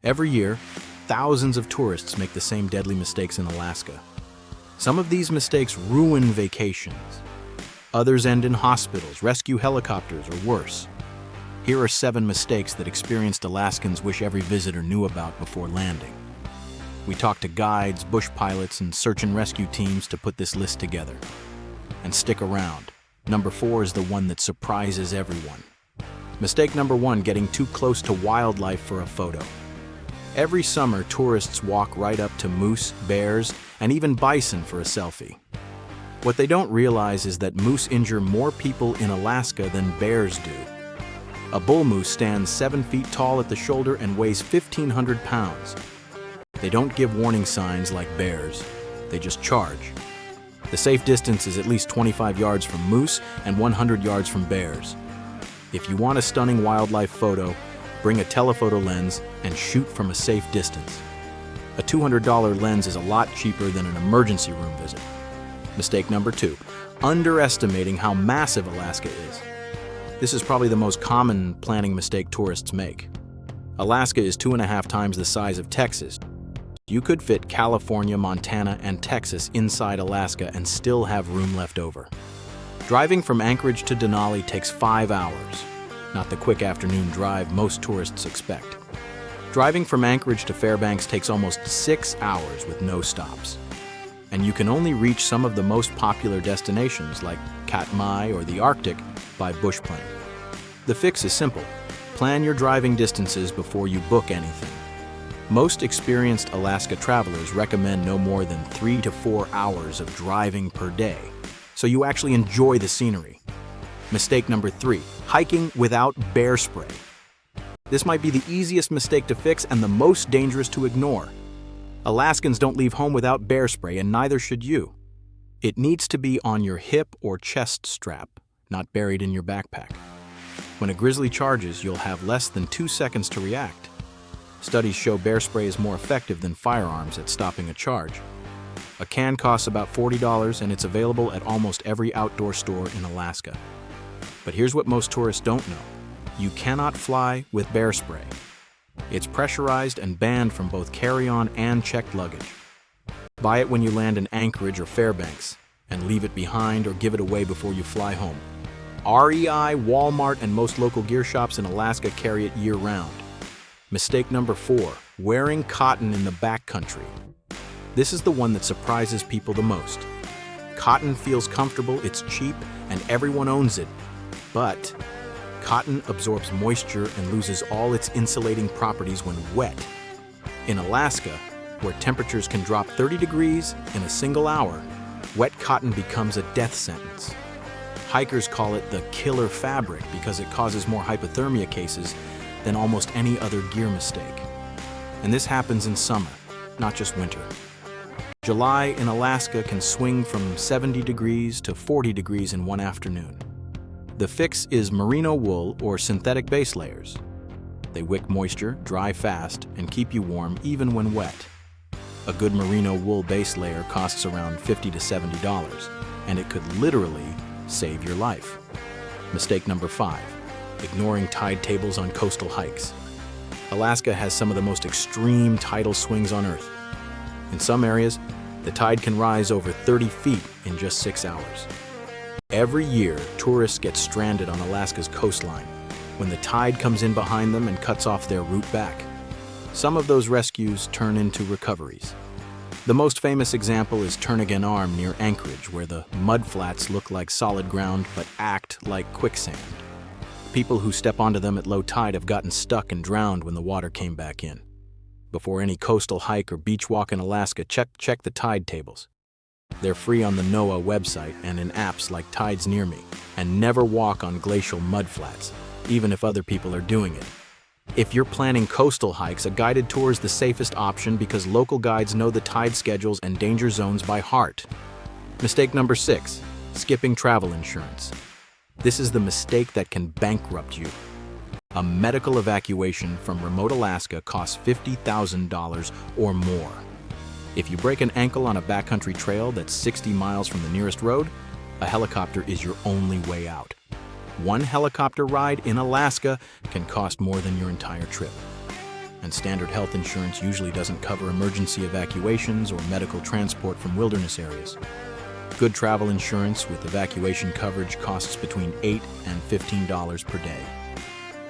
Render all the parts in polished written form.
Every year, thousands of tourists make the same deadly mistakes in Alaska. Some of these mistakes ruin vacations. Others end in hospitals, rescue helicopters, or worse. Here are 7 mistakes that experienced Alaskans wish every visitor knew about before landing. We talked to guides, bush pilots, and search and rescue teams to put this list together. And stick around. Number 4 is the one that surprises everyone. Mistake number 1, getting too close to wildlife for a photo. Every summer, tourists walk right up to moose, bears, and even bison for a selfie. What they don't realize is that moose injure more people in Alaska than bears do. A bull moose stands 7 feet tall at the shoulder and weighs 1,500 pounds. They don't give warning signs like bears. They just charge. The safe distance is at least 25 yards from moose and 100 yards from bears. If you want a stunning wildlife photo, bring a telephoto lens and shoot from a safe distance. A $200 lens is a lot cheaper than an emergency room visit. Mistake number 2, underestimating how massive Alaska is. This is probably the most common planning mistake tourists make. Alaska is 2.5 times the size of Texas. You could fit California, Montana, and Texas inside Alaska and still have room left over. Driving from Anchorage to Denali takes 5 hours, not the quick afternoon drive most tourists expect. Driving from Anchorage to Fairbanks takes almost 6 hours with no stops. And you can only reach some of the most popular destinations like Katmai or the Arctic by bush plane. The fix is simple. Plan your driving distances before you book anything. Most experienced Alaska travelers recommend no more than 3 to 4 hours of driving per day, so you actually enjoy the scenery. Mistake number 3, hiking without bear spray. This might be the easiest mistake to fix and the most dangerous to ignore. Alaskans don't leave home without bear spray, and neither should you. It needs to be on your hip or chest strap, not buried in your backpack. When a grizzly charges, you'll have less than 2 seconds to react. Studies show bear spray is more effective than firearms at stopping a charge. A can costs about $40 and it's available at almost every outdoor store in Alaska. But here's what most tourists don't know. You cannot fly with bear spray. It's pressurized and banned from both carry-on and checked luggage. Buy it when you land in Anchorage or Fairbanks, and leave it behind or give it away before you fly home. REI, Walmart, and most local gear shops in Alaska carry it year-round. Mistake number 4, wearing cotton in the backcountry. This is the one that surprises people the most. Cotton feels comfortable, it's cheap, and everyone owns it. But cotton absorbs moisture and loses all its insulating properties when wet. In Alaska, where temperatures can drop 30 degrees in a single hour, wet cotton becomes a death sentence. Hikers call it the killer fabric because it causes more hypothermia cases than almost any other gear mistake. And this happens in summer, not just winter. July in Alaska can swing from 70 degrees to 40 degrees in one afternoon. The fix is merino wool or synthetic base layers. They wick moisture, dry fast, and keep you warm even when wet. A good merino wool base layer costs around $50 to $70, and it could literally save your life. Mistake number 5, ignoring tide tables on coastal hikes. Alaska has some of the most extreme tidal swings on Earth. In some areas, the tide can rise over 30 feet in just 6 hours. Every year, tourists get stranded on Alaska's coastline when the tide comes in behind them and cuts off their route back. Some of those rescues turn into recoveries. The most famous example is Turnagain Arm near Anchorage, where the mudflats look like solid ground but act like quicksand. People who step onto them at low tide have gotten stuck and drowned when the water came back in. Before any coastal hike or beach walk in Alaska, check the tide tables. They're free on the NOAA website and in apps like Tides Near Me, and never walk on glacial mudflats, even if other people are doing it. If you're planning coastal hikes, a guided tour is the safest option because local guides know the tide schedules and danger zones by heart. Mistake number 6, skipping travel insurance. This is the mistake that can bankrupt you. A medical evacuation from remote Alaska costs $50,000 or more. If you break an ankle on a backcountry trail that's 60 miles from the nearest road, a helicopter is your only way out. One helicopter ride in Alaska can cost more than your entire trip. and standard health insurance usually doesn't cover emergency evacuations or medical transport from wilderness areas. Good travel insurance with evacuation coverage costs between $8 and $15 per day.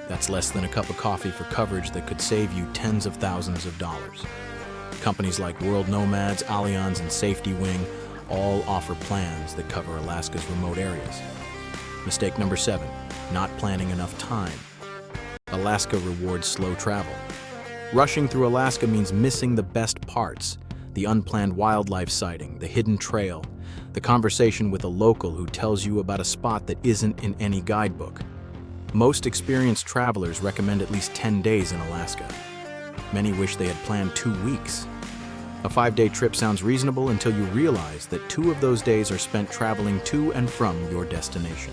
That's less than a cup of coffee for coverage that could save you tens of thousands of dollars. Companies like World Nomads, Allianz, and Safety Wing all offer plans that cover Alaska's remote areas. Mistake number 7, not planning enough time. Alaska rewards slow travel. Rushing through Alaska means missing the best parts: the unplanned wildlife sighting, the hidden trail, the conversation with a local who tells you about a spot that isn't in any guidebook. Most experienced travelers recommend at least 10 days in Alaska. Many wish they had planned 2 weeks. A 5-day trip sounds reasonable until you realize that 2 of those days are spent traveling to and from your destination.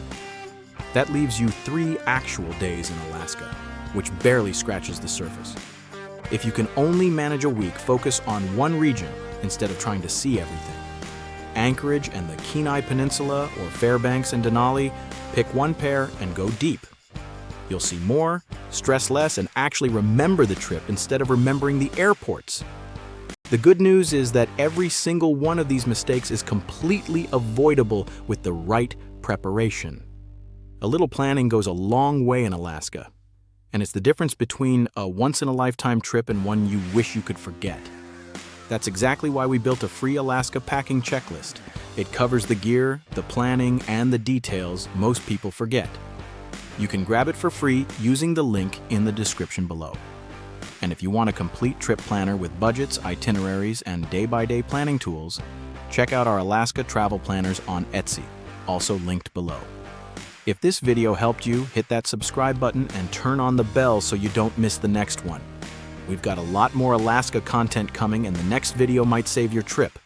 That leaves you 3 actual days in Alaska, which barely scratches the surface. If you can only manage a week, focus on one region instead of trying to see everything. Anchorage and the Kenai Peninsula, or Fairbanks and Denali, pick one pair and go deep. You'll see more, stress less, and actually remember the trip instead of remembering the airports. The good news is that every single one of these mistakes is completely avoidable with the right preparation. A little planning goes a long way in Alaska, and it's the difference between a once-in-a-lifetime trip and one you wish you could forget. That's exactly why we built a free Alaska packing checklist. It covers the gear, the planning, and the details most people forget. You can grab it for free using the link in the description below. And if you want a complete trip planner with budgets, itineraries, and day-by-day planning tools, check out our Alaska travel planners on Etsy, also linked below. If this video helped you, hit that subscribe button and turn on the bell so you don't miss the next one. We've got a lot more Alaska content coming, and the next video might save your trip.